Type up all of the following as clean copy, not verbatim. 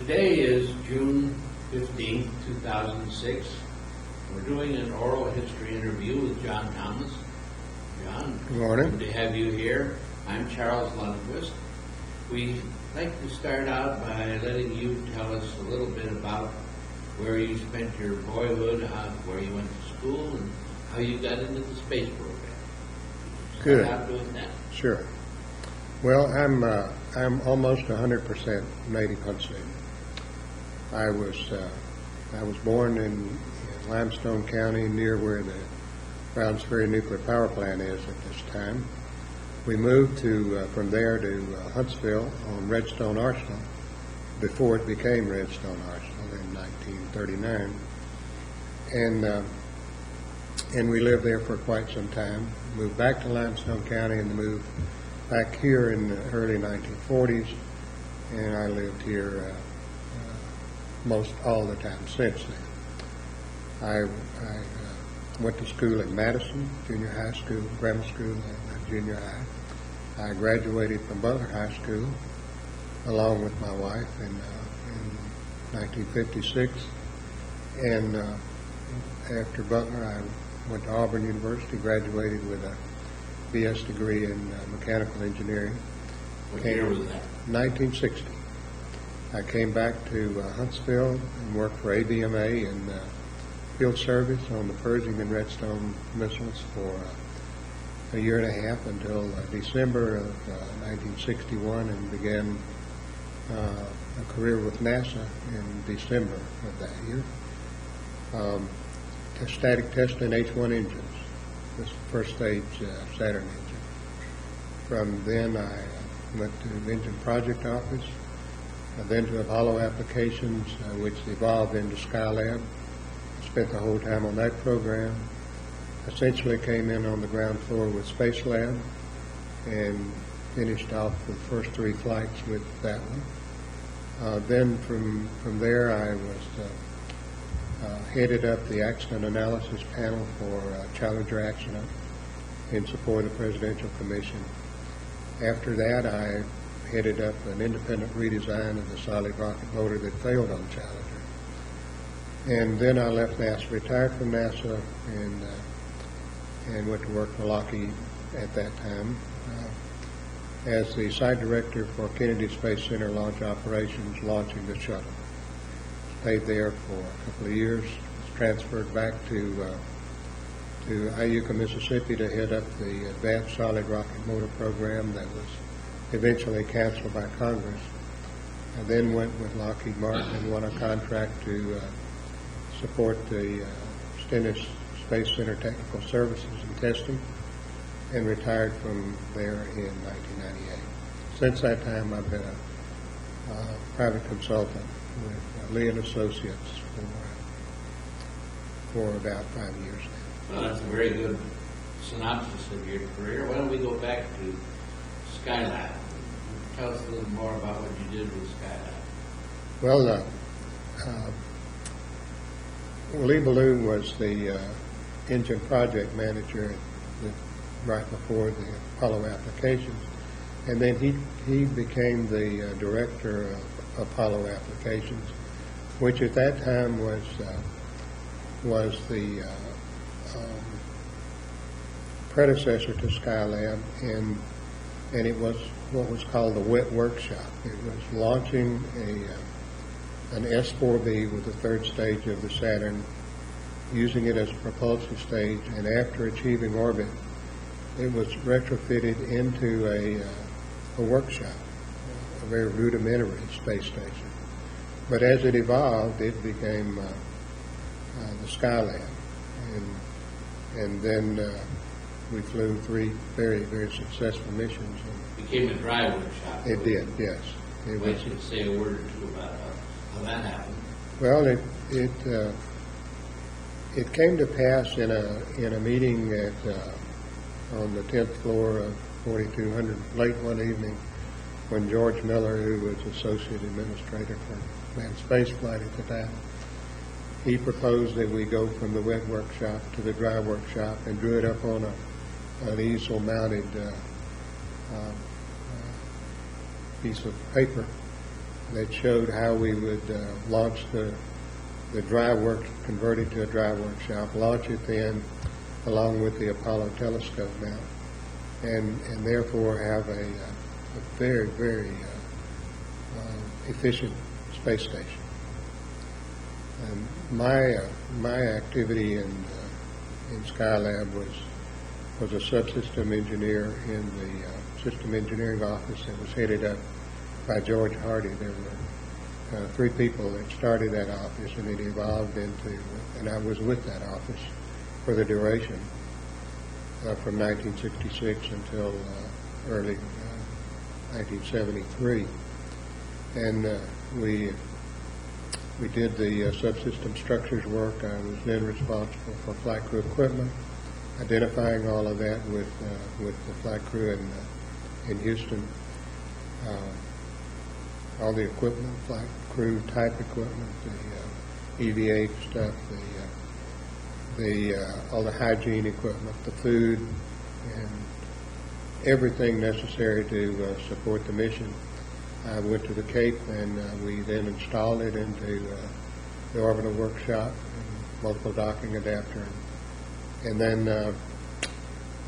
Today is June 15th, 2006. We're doing an oral history interview with John Thomas. John, Good morning. good to have you here. I'm Charles Lundquist. We'd like to start out by letting you tell us a little bit about where you spent your boyhood, where you went to school, and how you got into the space program. Good. Start out doing that. Sure. Well, I'm almost 100% native Huntsville. I was born in Limestone County, near where the Browns Ferry nuclear power plant is at this time. We moved from there to Huntsville on Redstone Arsenal before it became Redstone Arsenal in 1939, and we lived there for quite some time. Moved back to Limestone County and moved back here in the early 1940s, and I lived here most all the time since then. I went to school at Madison Junior High School, grammar school, and junior high. I graduated from Butler High School along with my wife in 1956, and after Butler I went to Auburn University, graduated with a BS degree in mechanical engineering. What year was that? 1960. I came back to Huntsville and worked for ABMA in field service on the Pershing and Redstone missiles for a year and a half until December of 1961, and began a career with NASA in December of that year. Static testing H-1 engines, this first stage Saturn engine. From then I went to the engine project office, then to Apollo applications, which evolved into Skylab. Spent the whole time on that program. Essentially came in on the ground floor with Space Lab and finished off the first 3 flights with that one. Then from there I was headed up the accident analysis panel for Challenger accident in support of the Presidential Commission. After that I headed up an independent redesign of the solid rocket motor that failed on Challenger. And then I left NASA, retired from NASA, and went to work for Lockheed at that time as the site director for Kennedy Space Center launch operations, launching the shuttle. Stayed there for a couple of years, was transferred back to Iuka, Mississippi to head up the advanced solid rocket motor program that was eventually canceled by Congress. I then went with Lockheed Martin and won a contract to support the Stennis Space Center Technical Services and Testing, and retired from there in 1998. Since that time, I've been a private consultant with Lee and Associates for about 5 years now. Well, that's a very good synopsis of your career. Why don't we go back to Skylab? Tell us a little more about what you did with Skylab. Well, Lee Balloon was the engine project manager right before the Apollo applications, and then he became the director of Apollo applications, which at that time was the predecessor to Skylab, and it was what was called the wet workshop. It was launching an S-4B with the 3rd stage of the Saturn, using it as a propulsive stage, and after achieving orbit, it was retrofitted into a workshop, a very rudimentary space station. But as it evolved, it became the Skylab, and then we flew 3 very, very successful missions. Became a dry workshop. It did, yes. Why don't you say a word or two about how that happened? Well, it came to pass in a meeting on the 10th floor of 4200 late one evening, when George Miller, who was associate administrator for manned spaceflight at the time, he proposed that we go from the wet workshop to the dry workshop, and drew it up on an easel-mounted piece of paper that showed how we would launch the dry work, convert it to a dry workshop, launch it then along with the Apollo telescope mount, and therefore have a very, very efficient space station. My activity in Skylab was a subsystem engineer in the system engineering office that was headed up by George Hardy. There were 3 people that started that office, and it evolved into, and I was with that office for the duration from 1966 until early 1973. And we did the subsystem structures work. I was then responsible for flight crew equipment, identifying all of that with the flight crew in Houston. All the equipment, flight crew type equipment, the EVA stuff, all the hygiene equipment, the food, and everything necessary to support the mission. I went to the Cape, and we then installed it into the orbital workshop, and multiple docking adapter, and then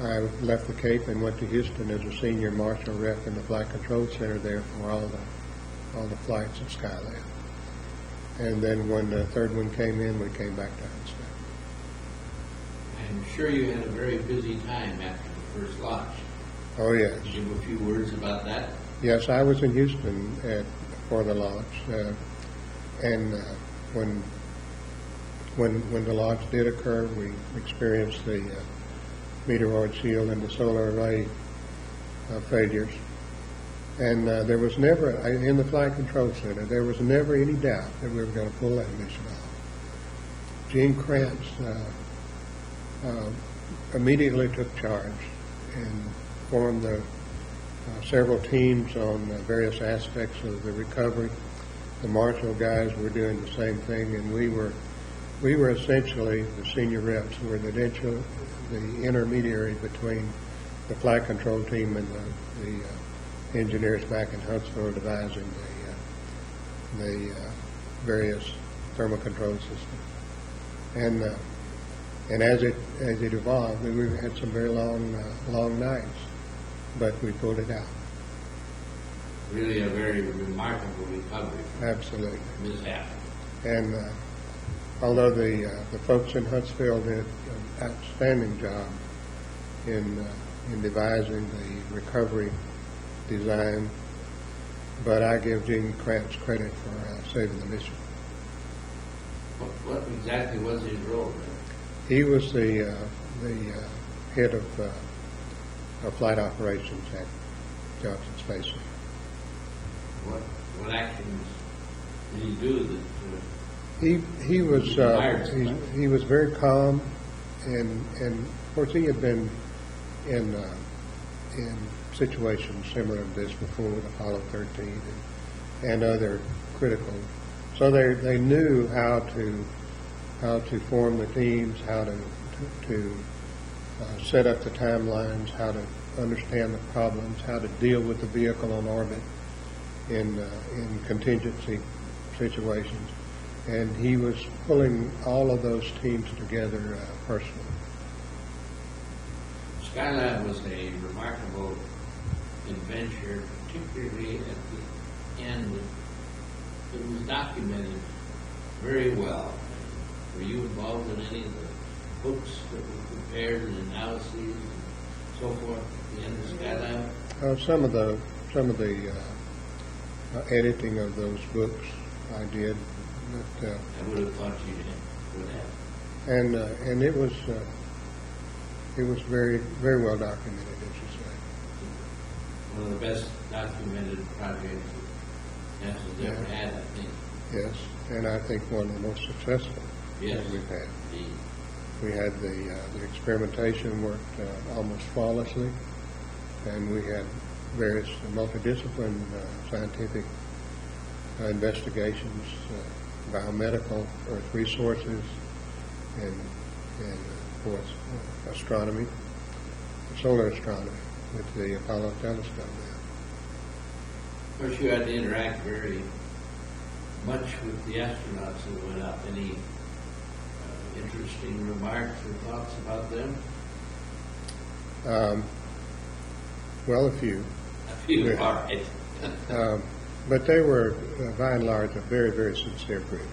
I left the Cape and went to Houston as a senior marshal rep in the Flight Control Center there for all the flights at Skylab. And then when the third one came in, we came back to Huntsville. I'm sure you had a very busy time after the first launch. Oh, yes. Can you give a few words about that? Yes, I was in Houston for the launch, and when the launch did occur, we experienced the meteoroid shield and the solar array failures. And there was never, in the Flight Control Center, there was never any doubt that we were going to pull that mission off. Gene Kranz immediately took charge and formed several teams on various aspects of the recovery. The Marshall guys were doing the same thing, and we were essentially the senior reps. We were the intermediary between the flight control team and the engineers back in Huntsville devising the various thermal control systems. And as it evolved, we had some very long nights, but we pulled it out. Really a very remarkable recovery. Absolutely. Mishap. And although the folks in Huntsville did an outstanding job in devising the recovery design, but I give Gene Kranz credit for saving the mission. What exactly was his role then? He was the head of flight operations at Johnson Space Center. What actions did he do that He was very calm, and of course he had been in situations similar to this before with Apollo 13 and other critical. So they knew how to form the teams, how to set up the timelines, how to understand the problems, how to deal with the vehicle on orbit in contingency situations. And he was pulling all of those teams together personally. Skylab was a remarkable adventure, particularly at the end. It was documented very well. Were you involved in any of the books that were prepared and analyses and so forth at the end of Skylab? Some of the editing of those books I did. But, I would have thought you would have. and it was very, very well documented, as you say. One of the best documented projects that NASA's ever had, I think. Yes, and I think one of the most successful that we've had. Indeed. We had the experimentation worked almost flawlessly, and we had various multidiscipline scientific investigations, biomedical, earth resources, and of course astronomy, solar astronomy with the Apollo telescope now. Of course, you had to interact very much with the astronauts that went up. Any interesting remarks or thoughts about them? Well, a few. A few, Yeah. all right. But they were, by and large, a very, very sincere group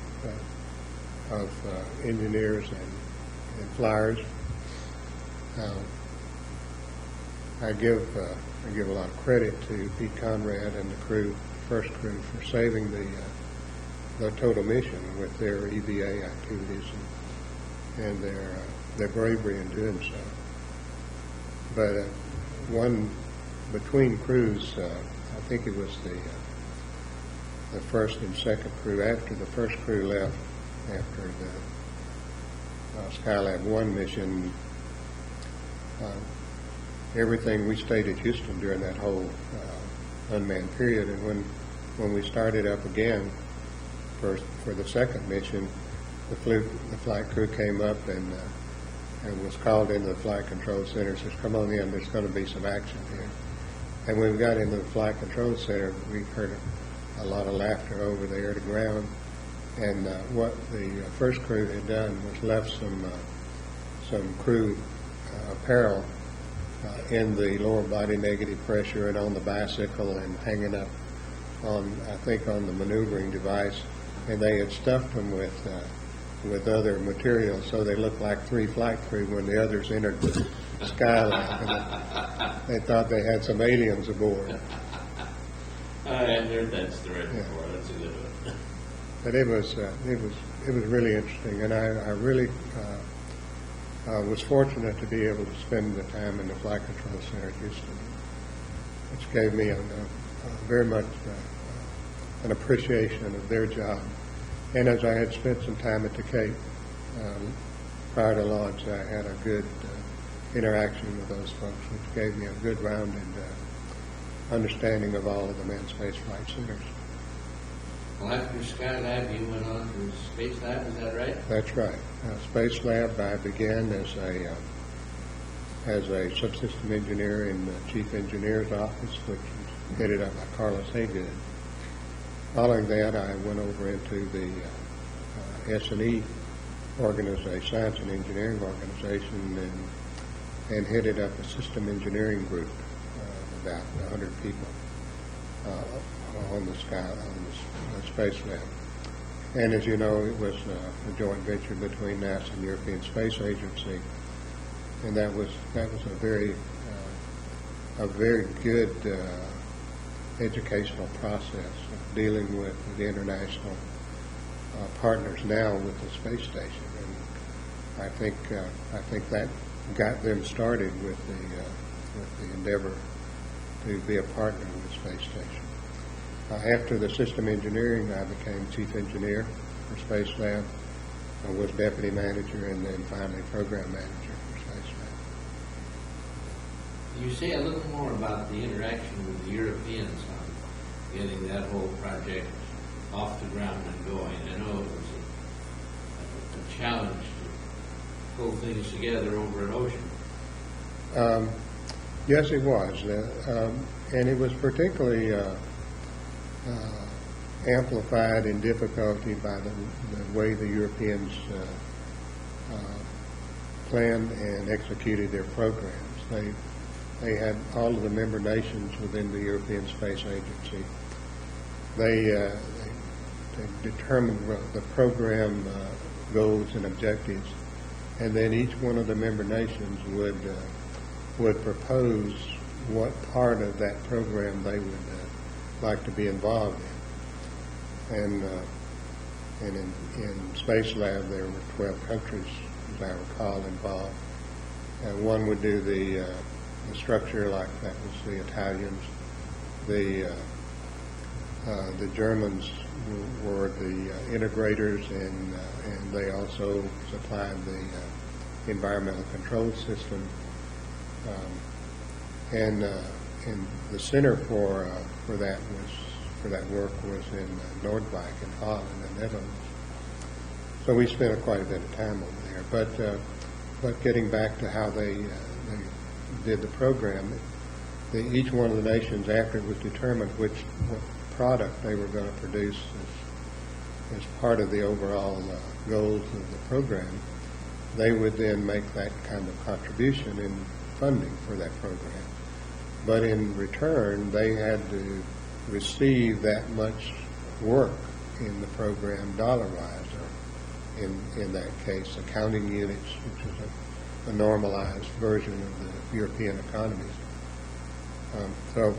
of engineers and flyers. I give a lot of credit to Pete Conrad and the crew, first crew, for saving the total mission with their EVA activities and their bravery in doing so. But one between crews, I think it was the first and second crew. After the first crew left, after the Skylab 1 mission, everything, we stayed at Houston during that whole unmanned period. And when we started up again for the second mission, the flight crew came up and was called into the flight control center. Says, "Come on in. There's going to be some action here." And when we got into the flight control center, we heard a lot of laughter over there to ground. And what the first crew had done was left some crew apparel in the lower body negative pressure and on the bicycle and hanging up on, I think, on the maneuvering device. And they had stuffed them with other materials, so they looked like three flight crew when the others entered the Skylab. And they thought they had some aliens aboard. I hadn't heard that story before. That's a good one. But it was really interesting, and I really was fortunate to be able to spend the time in the Flight Control Center at Houston, which gave me a very much an appreciation of their job. And as I had spent some time at the Cape prior to launch, I had a good interaction with those folks, which gave me a good rounded understanding of all of the manned space flight centers. Well, after Skylab, you went on to Space Lab, is that right? That's right. Space Lab, I began as a subsystem engineer in the Chief Engineer's office, which was headed up by Carlos Haygood. Following that, I went over into the S&E organization, Science and Engineering Organization, and headed up a system engineering group, about 100 people on the Space Lab. And as you know, it was a joint venture between NASA and European Space Agency, and that was a very good educational process of dealing with the international partners now with the space station. And I think that got them started with the endeavor to be a partner with the space station. After the system engineering, I became chief engineer for Space Lab. I was deputy manager and then finally program manager for Space Lab. You say a little more about the interaction with the Europeans on getting that whole project off the ground and going. I know it was a challenge to pull things together over an ocean. Yes, it was. And it was particularly amplified in difficulty by the way the Europeans planned and executed their programs. They had all of the member nations within the European Space Agency. They determined the program goals and objectives, and then each one of the member nations would propose what part of that program they would like to be involved in. And in Space Lab, there were 12 countries, as I recall, involved. One would do the structure, like that was the Italians. The Germans were the integrators, and they also supplied the environmental control system. And the center for that work was in Noordwijk in Holland, in the Netherlands. So we spent quite a bit of time over there. But getting back to how they did the program, each one of the nations, after it was determined what product they were going to produce as part of the overall goals of the program, they would then make that kind of contribution in funding for that program. But in return, they had to receive that much work in the program dollar-wise, or in that case, accounting units, which is a normalized version of the European economies. So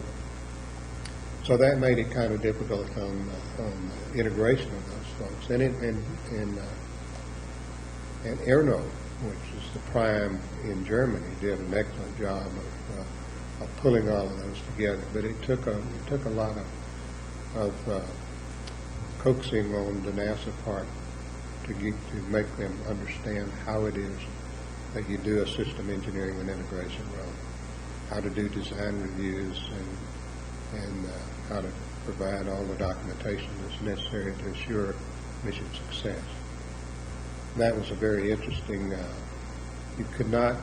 that made it kind of difficult on the integration of those folks. And Erno, which is the prime in Germany, did an excellent job of pulling all of those together. But it took a lot of coaxing on the NASA part to make them understand how it is that you do a system engineering and integration role, how to do design reviews, and how to provide all the documentation that's necessary to assure mission success. That was a very interesting. You could not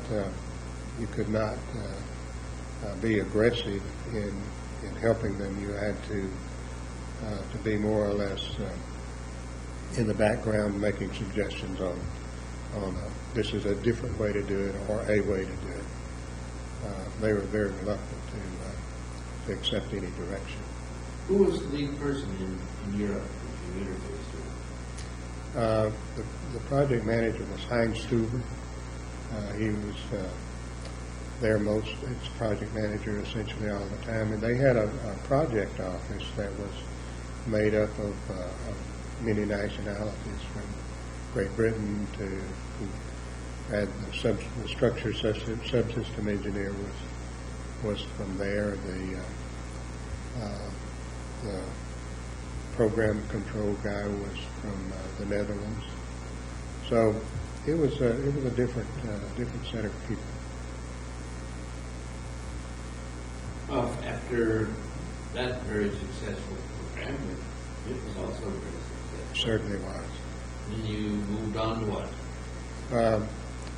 be aggressive in helping them. You had to be more or less in the background, making suggestions on this is a different way to do it or a way to do it. They were very reluctant to accept any direction. Who was the lead person in Europe that you interfaced with? The project manager was Heinz Stuber. He was their most project manager essentially all the time. And they had a project office that was made up of many nationalities, from Great Britain to who had the structure subsystem engineer was from there. The program control guy was from the Netherlands. So it was a different set of people. Well, after that very successful program, it was also very successful. Certainly was. Then you moved on to what?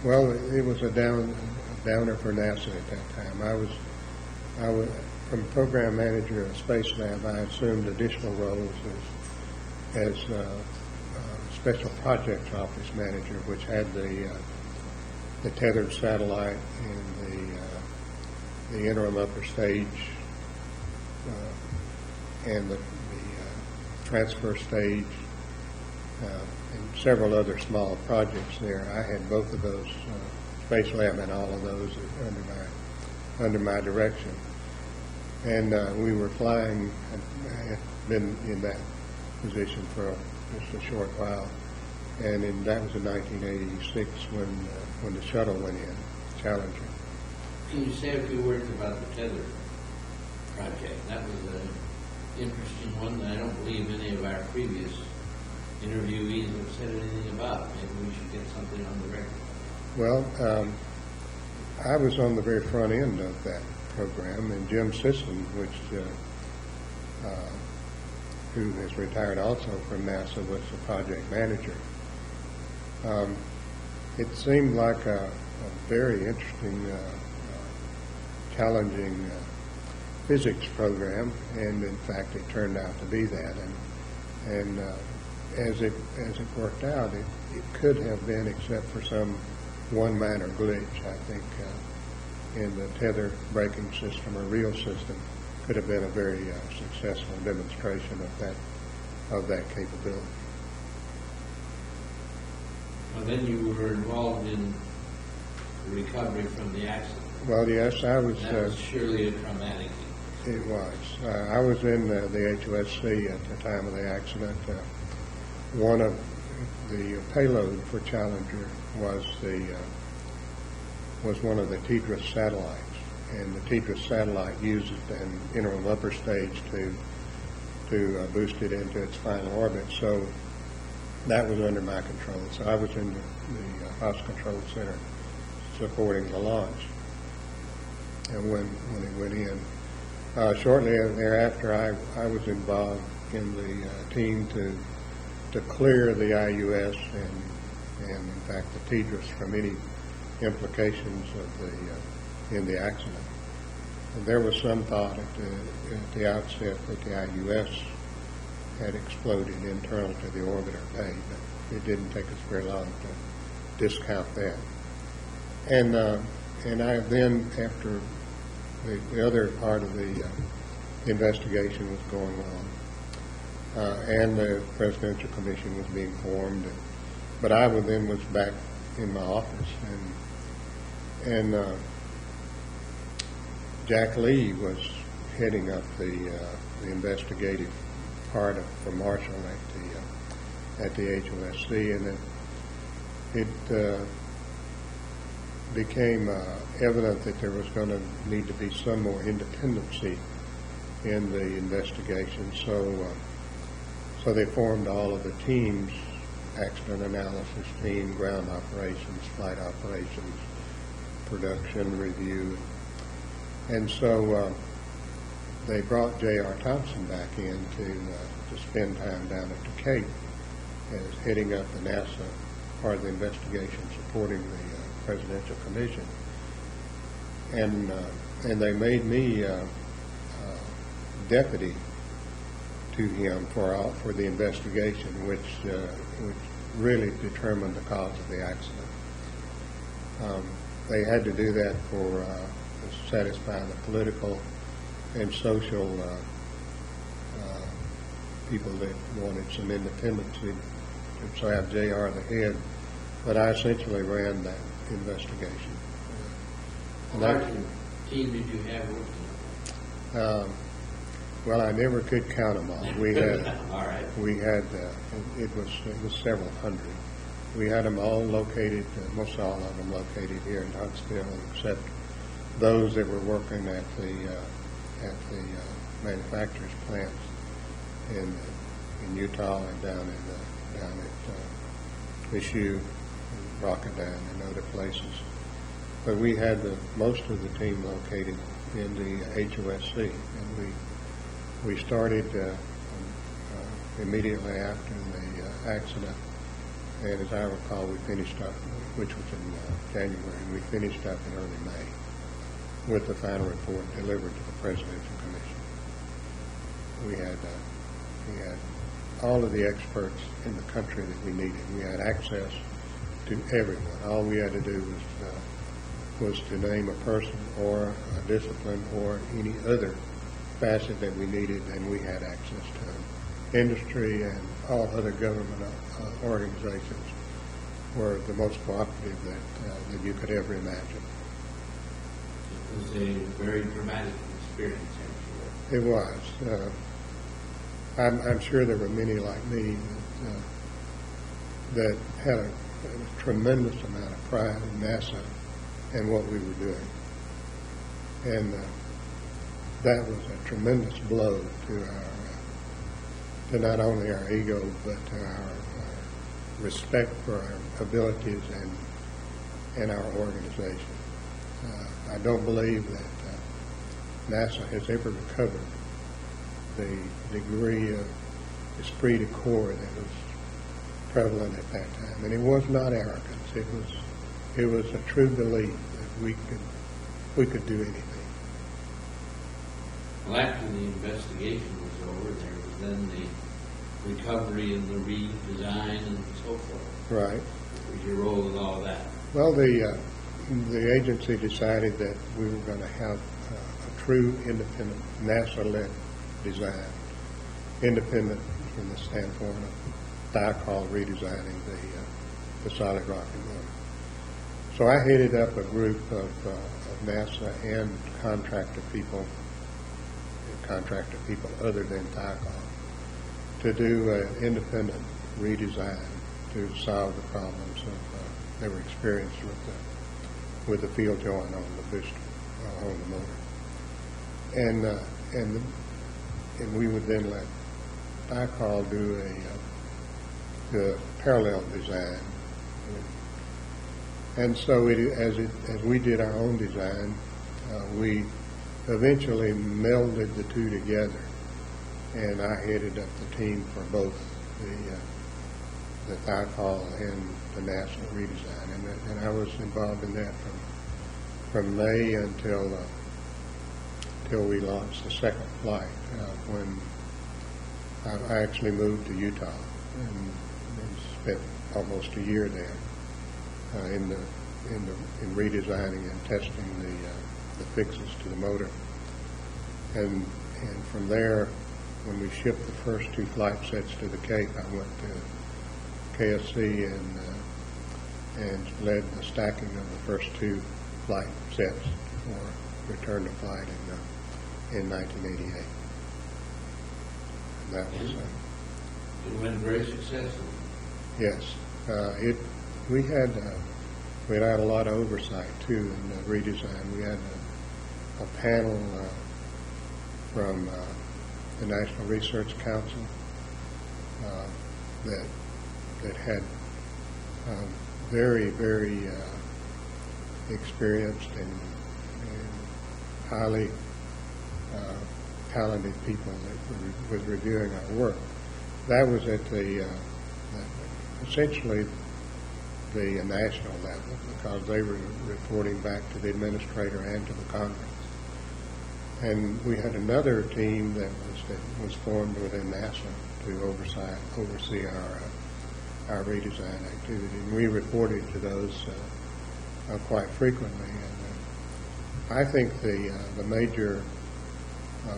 Well, it was a downer for NASA at that time. I was from program manager of Space Lab. I assumed additional roles as special projects office manager, which had the tethered satellite and the interim upper stage and the transfer stage and several other small projects there. I had both of those. Space Lab and all of those under my direction. And we were flying. I had been in that position for just a short while, and that was in 1986 when the shuttle went in, Challenger. Can you say a few words about the Tether project? That was an interesting one that I don't believe any of our previous interviewees have said anything about. Maybe we should get something on the record. Well, I was on the very front end of that program, and Jim Sisson, who has retired also from NASA, was the project manager. It seemed like a very interesting, challenging physics program, and in fact it turned out to be that. And as it worked out, it could have been, except for some one minor glitch, I think, in the tether braking system or reel system, could have been a very successful demonstration of that capability. Well, then you were involved in the recovery from the accident. Well, yes, I was. That was surely a traumatic thing. It was. I was in the HOSC at the time of the accident. One of the payload for Challenger was one of the TDRS satellites, and the TDRS satellite used an interim upper stage to boost it into its final orbit. So that was under my control. So I was in the House Control Center supporting the launch. And when it went in, shortly thereafter, I was involved in the team to clear the IUS and in fact the TDRS from any implications of in the accident. And there was some thought at the outset that the IUS had exploded internal to the orbiter bay, but it didn't take us very long to discount that. And I then, after the other part of the investigation was going on, and the Presidential Commission was being formed, but I then was back in my office, and Jack Lee was heading up the investigative part for Marshall at the HOSC, and it became evident that there was going to need to be some more independency in the investigation. So they formed all of the teams: accident analysis team, ground operations, flight operations, production review. And so they brought J.R. Thompson back in to spend time down at the Cape as heading up the NASA part of the investigation supporting the Presidential Commission. And they made me deputy to him for the investigation, which really determined the cause of the accident. They had to do that to satisfy the political and social people that wanted some independency, and so I have J.R. the head, but I essentially ran that investigation. How large a team did you have working? Well, I never could count them all. We had, all right. We had, it was several hundred. We had them all located, most all of them located here in Huntsville, except those that were working at the manufacturers' plants in Utah and down at Michoud, Rocketdown, and other places. But we had most of the team located in the HOSC, and we started immediately after the accident, and as I recall, we finished up, which was in January, and we finished up in early May with the final report delivered to the Presidential Commission. We had all of the experts in the country that we needed. We had access to everyone. All we had to do was to name a person or a discipline or any other facet that we needed, and we had access to them. Industry and all other government organizations were the most cooperative that you could ever imagine. It was a very dramatic experience, I'm sure. It was. I'm sure there were many like me that had a tremendous amount of pride in NASA and what we were doing. And that was a tremendous blow to not only our ego, but to our respect for our abilities and our organization. I don't believe that NASA has ever recovered the degree of esprit de corps that was prevalent at that time. And it was not arrogance. It was a true belief that we could do anything. Well, after the investigation was over, there was then the recovery and the redesign and so forth. Right. What was your role with all that? Well, the agency decided that we were going to have a true independent NASA-led design, independent from the standpoint of Dicol redesigning the solid rocket motor. So I headed up a group of NASA and contractor people other than Dicol to do an independent redesign to solve the problems they were experienced with the field joint on the booster, on the motor. And we would then let Dicol do a parallel design. And so as we did our own design, we eventually melded the two together, and I headed up the team for both the Dicol and the NASA redesign, and I was involved in that from May until we launched the second flight, when I actually moved to Utah and spent almost a year there in redesigning and testing the fixes to the motor. And from there, when we shipped the first 2 flight sets to the Cape, I went to KSC and led the stacking of the first 2 flight sets for return to flight in 1988. And that was it went very successfully. yes. We had a lot of oversight too in the redesign. We had a panel from the National Research Council that had very, very experienced and highly talented people that was reviewing our work. That was at the essentially the national level, because they were reporting back to the administrator and to the Congress. And we had another team that was formed within NASA to oversee our redesign activity, and we reported to those quite frequently. And I think the major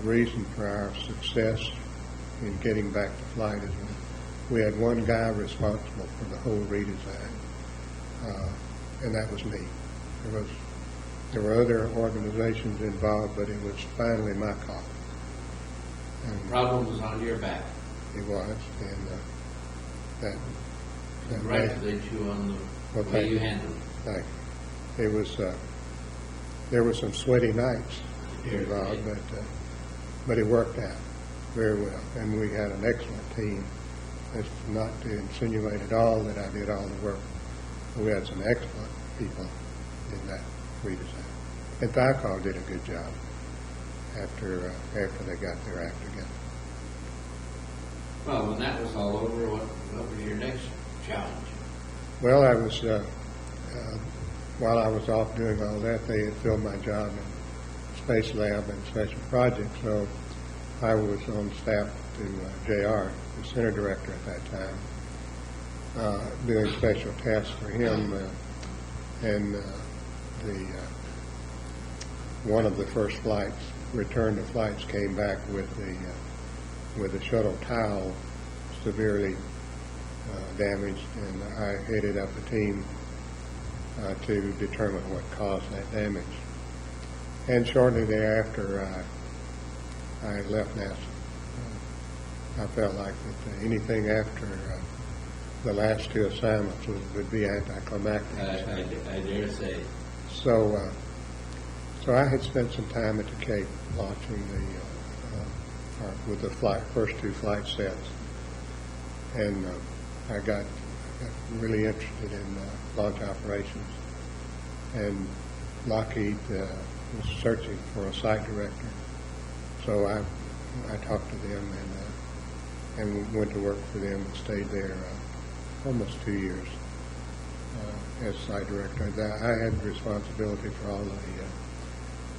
reason for our success in getting back to flight is we had one guy responsible for the whole redesign, and that was me. There were other organizations involved, but it was finally my call. The problem was on your back. It was, and that Congratulate you on the way you handled it. Thank you. It was there were some sweaty nights involved, but it worked out very well, and we had an excellent team. That's not to insinuate at all that I did all the work. We had some excellent people in that redesign. And Thiokol did a good job after they got their act together. Well, when that was all over, what was your next challenge? Well, I was while I was off doing all that, they had filled my job in Space Lab and Special Projects, so I was on staff to JR, the center director at that time, doing special tasks for him, and one of the first flights, return to flights, came back with the shuttle towel severely damaged, and I headed up a team to determine what caused that damage. And shortly thereafter, I left NASA. I felt like that anything after the last 2 assignments would be anticlimactic. I dare say. So I had spent some time at the Cape launching with the first 2 flight sets, and I got really interested in launch operations. And Lockheed was searching for a site director, so I talked to them and went to work for them and stayed there almost 2 years as site director. I had responsibility for all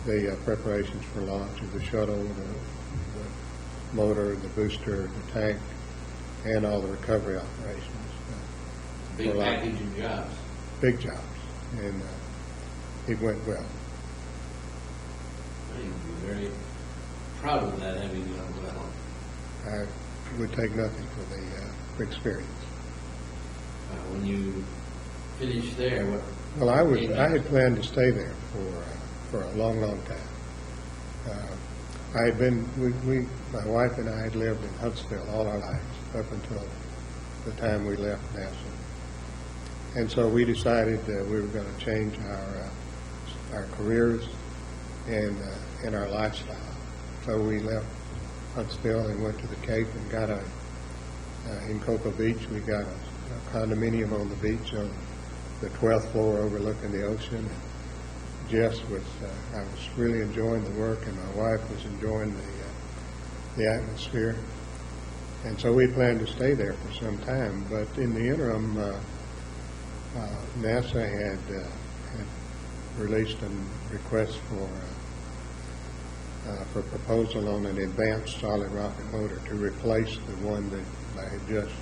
the preparations for launch of the shuttle, the motor, the booster, the tank, and all the recovery operations. Big package of jobs. Big jobs, and it went well. I think you're very proud of that, having done well. I would take nothing for the experience. When you finished there, what? Well, I had planned to stay there for a long, long time. I had been, my wife and I had lived in Huntsville all our lives up until the time we left NASA. And so we decided that we were going to change our careers and our lifestyle. So we left Huntsville and went to the Cape and got in Cocoa Beach, we got a condominium on the beach on the 12th floor overlooking the ocean. Jess I was really enjoying the work, and my wife was enjoying the atmosphere. And so we planned to stay there for some time. But in the interim, NASA had released a request for for proposal on an advanced solid rocket motor to replace the one that I had just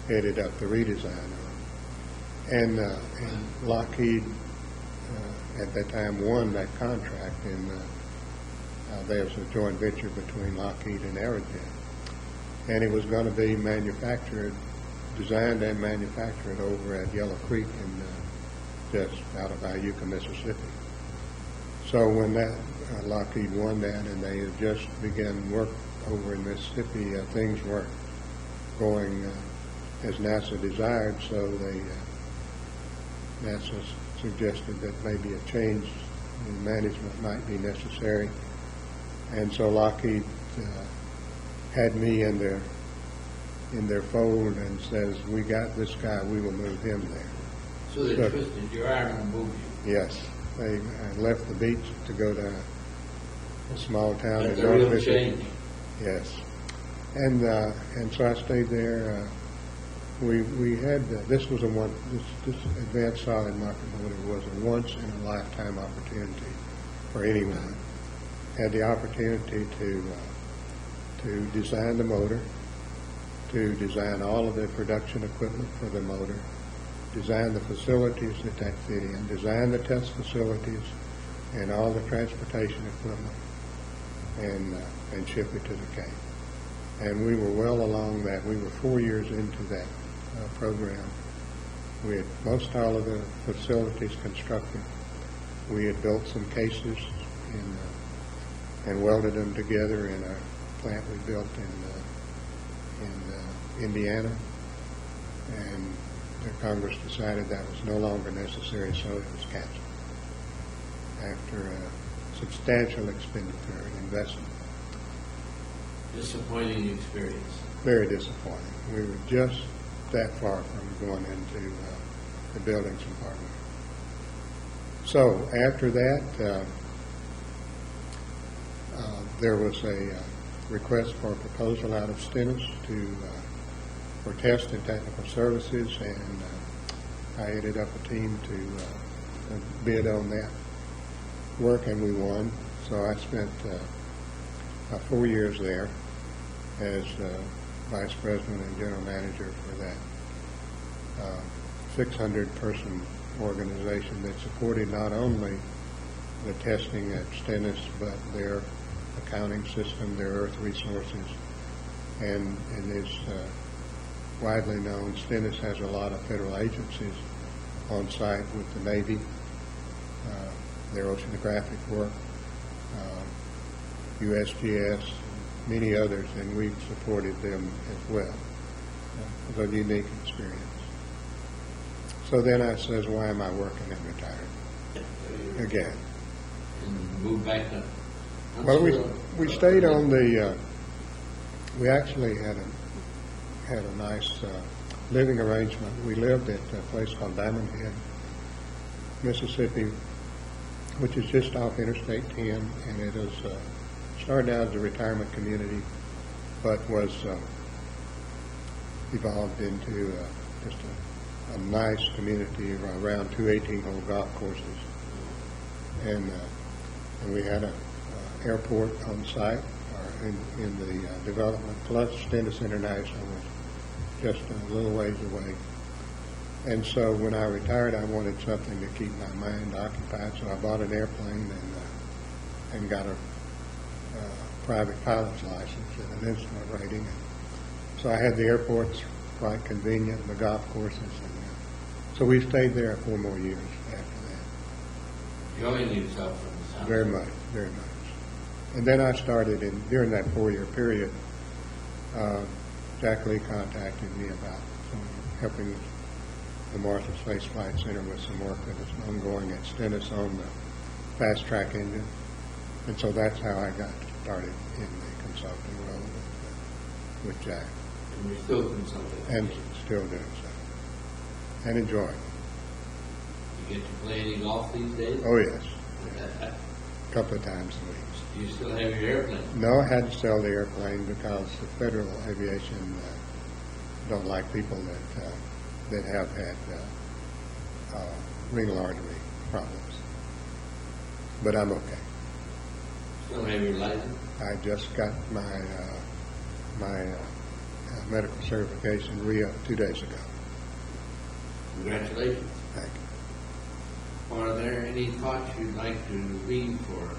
headed up the redesign on. And Lockheed at that time won that contract, and there was a joint venture between Lockheed and Aerojet. And it was going to be manufactured, designed and manufactured over at Yellow Creek just out of Iuka, Mississippi. So when that Lockheed won that, and they had just begun work over in Mississippi, things weren't going as NASA desired. So NASA suggested that maybe a change in management might be necessary, and so Lockheed had me in their fold and says, "We got this guy. We will move him there." So they twisted your arm and moved you. Yes, I left the beach to go to a small town That's in a North real Mississippi. change. Yes, and so I stayed there. We had this was this advanced solid rocket motor was a once in a lifetime opportunity for anyone. Had the opportunity to design the motor, to design all of the production equipment for the motor, design the facilities that fit in, design the test facilities and all the transportation equipment, and ship it to the Cape. And we were well along that. We were 4 years into that program. We had most all of the facilities constructed. We had built some cases and welded them together in a plant we built in Indiana, and the Congress decided that was no longer necessary, so it was canceled after a substantial expenditure and investment. Disappointing experience. Very disappointing. We were just that far from going into the buildings department. So after that, there was a request for a proposal out of Stennis for test and technical services, and I headed up a team to bid on that work, and we won. So I spent 4 years there as vice president and general manager for that 600-person organization that supported not only the testing at Stennis, but their accounting system, their earth resources, and is widely known. Stennis has a lot of federal agencies on site with the Navy, their oceanographic work, USGS, many others, and we've supported them as well. It was a unique experience. So then I says, why am I working and retired again? And moved back to Well, we stayed on the. We actually had a nice living arrangement. We lived at a place called Diamond Head, Mississippi, which is just off Interstate 10, and it was started out as a retirement community, but was evolved into just a nice community around 2 18-hole golf courses, and we had a airport on site in the development, plus Stennis International was just a little ways away. And so when I retired, I wanted something to keep my mind occupied, so I bought an airplane and got a private pilot's license and an instrument rating. And so I had the airports quite convenient, and the golf courses, and so we stayed there 4 more years after that. Enjoying yourself from the south. Very much, very much. And then I started during that 4-year period, Jack Lee contacted me about helping the Marshall Space Flight Center with some work that was ongoing at Stennis on the fast track engine. And so that's how I got started in the consulting role with Jack. And you're still consulting. And still doing so. And enjoying it. You get to play any golf these days? Oh, yes. A couple of times a week. Do you still have your airplane? No, I had to sell the airplane because the federal aviation don't like people that have had renal artery problems. But I'm okay. Still have your license? I just got my medical certification re-upped 2 days ago. Congratulations. Thank you. Are there any thoughts you'd like to leave for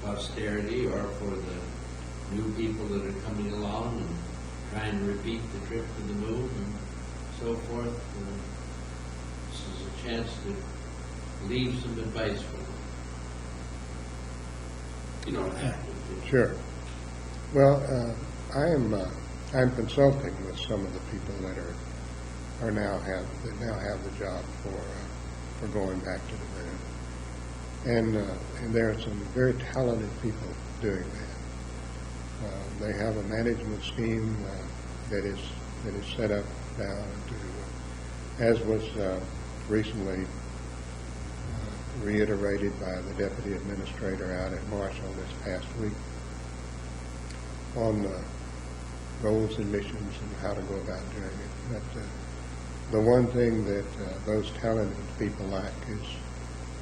posterity or for the new people that are coming along and trying to repeat the trip to the moon and so forth? This is a chance to leave some advice for them. You don't have to. Sure. Well, I'm consulting with some of the people that now have the job for going back to the moon, and there are some very talented people doing that. They have a management scheme that is set up now to, as was recently reiterated by the deputy administrator out at Marshall this past week, on goals and missions and how to go about doing it. But the one thing that those talented people lack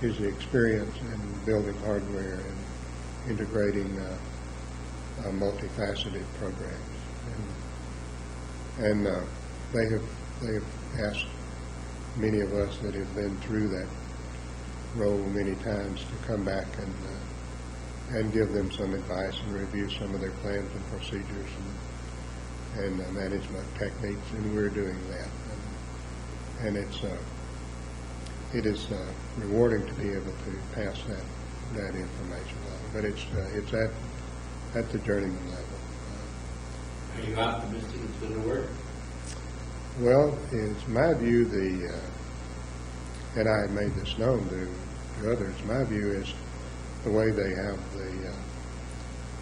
is the experience in building hardware and integrating multifaceted programs. And they have asked many of us that have been through that role many times to come back and give them some advice and review some of their plans and procedures and management techniques, and we're doing that. And it is rewarding to be able to pass that information on. But it's at the journeyman level. Are you optimistic it's going to work? Well, it's my view, and I have made this known to others, my view is the way they have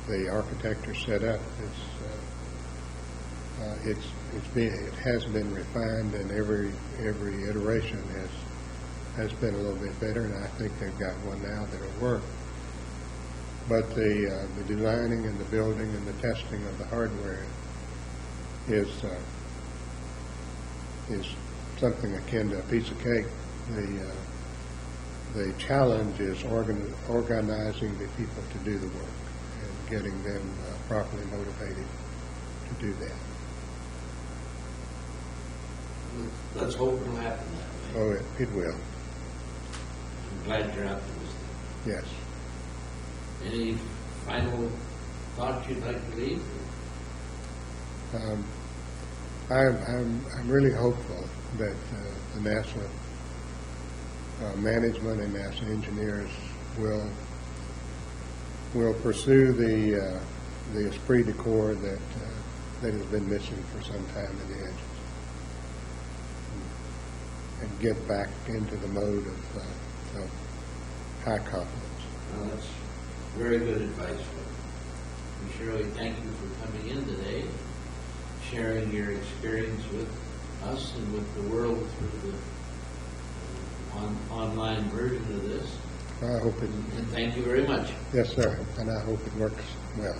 the architecture set up, it has been refined, and every iteration has been a little bit better, and I think they've got one now that'll work. But the designing and the building and the testing of the hardware is something akin to a piece of cake. The challenge is organizing the people to do the work and getting them properly motivated to do that. Let's hope it'll happen that way. Oh, it will. I'm glad you're optimistic. Yes. Any final thoughts you'd like to leave? I'm really hopeful that the NASA management and NASA engineers will pursue the esprit de corps that has been missing for some time in the engines, and get back into the mode of high confidence. Well, that's very good advice. We surely thank you for coming in today, sharing your experience with us and with the world through the online version of this. I hope it. And thank you very much. Yes, sir. And I hope it works well.